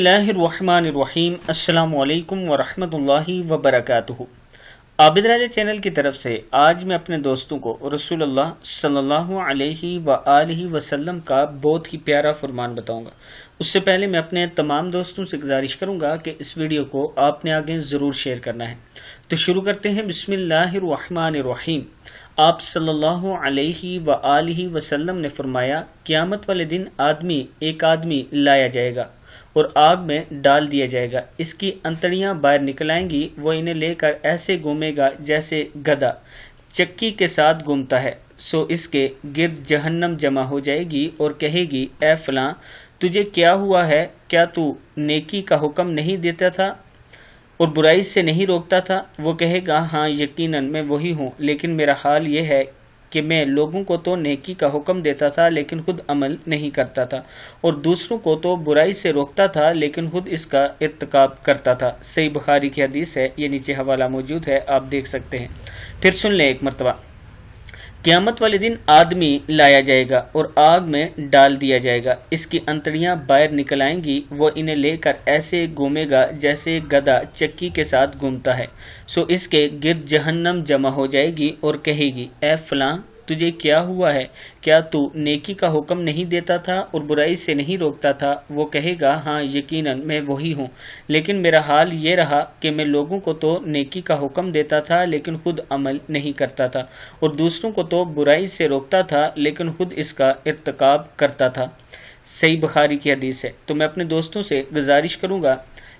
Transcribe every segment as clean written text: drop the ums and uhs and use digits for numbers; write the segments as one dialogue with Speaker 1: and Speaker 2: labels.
Speaker 1: बिस्मिल्लाहिर्रहमानिर्रहीम। अस्सलामु अलैकुम वरहमतुल्लाहि वबरकातुहू। आबिद राजा चैनल की तरफ से आज मैं अपने दोस्तों को रसूलुल्लाह सल्लल्लाहु अलैहि व आलिहि वसल्लम का बहुत ही प्यारा फरमान बताऊंगा। उससे पहले मैं अपने तमाम दोस्तों से गुजारिश करूंगा कि इस वीडियो को आपने आगे ज़रूर शेयर करना है। तो शुरू करते हैं। बिस्मिल्लाहिर्रहमानिर्रहीम। आप सल्लल्लाहु अलैहि व आलिहि वसल्लम ने फरमाया, क़यामत वाले दिन एक आदमी लाया जाएगा और आग में डाल दिया जाएगा। इसकी अंतड़ियां बाहर निकल आएंगी। वो इन्हें लेकर ऐसे घूमेगा जैसे गधा चक्की के साथ घूमता है। सो इसके गिर्द जहन्नम जमा हो जाएगी और कहेगी, ए फलां, तुझे क्या हुआ है? क्या तू नेकी का हुक्म नहीं देता था और बुराई से नहीं रोकता था? वो कहेगा, हाँ यकीनन मैं वही हूँ, लेकिन मेरा हाल ये है कि मैं लोगों को तो नेकी का हुक्म देता था लेकिन खुद अमल नहीं करता था, और दूसरों को तो बुराई से रोकता था लेकिन खुद इसका इर्तिकाब करता था। सही बुखारी की हदीस है, ये नीचे हवाला मौजूद है, आप देख सकते हैं। फिर सुन लें एक मरतबा। क़यामत वाले दिन आदमी लाया जाएगा और आग में डाल दिया जाएगा। इसकी अंतड़ियां बाहर निकल आएंगी। वो इन्हें लेकर ऐसे घूमेगा जैसे गधा चक्की के साथ घूमता है। सो इसके गिर्द जहन्नम जमा हो जाएगी और कहेगी, ए फलां, तुझे क्या हुआ है? क्या तू नेकी का हुक्म नहीं देता था और बुराई से नहीं रोकता था? वो कहेगा, हाँ यकीनन मैं वही हूँ, लेकिन मेरा हाल ये रहा कि मैं लोगों को तो नेकी का हुक्म देता था लेकिन खुद अमल नहीं करता था, और दूसरों को तो बुराई से रोकता था लेकिन खुद इसका इर्तिकाब करता था। सही बुखारी की हदीस है। तो मैं अपने दोस्तों से गुजारिश करूँगा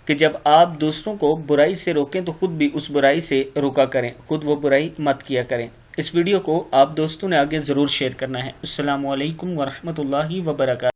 Speaker 1: कि जब आप दूसरों को बुराई से रोकें तो खुद भी उस बुराई से रोका करें, खुद वो बुराई मत किया करें। इस वीडियो को आप दोस्तों ने आगे ज़रूर शेयर करना है। अस्सलामु अलैकुम वरहमतुल्लाहि वबरकातुहू।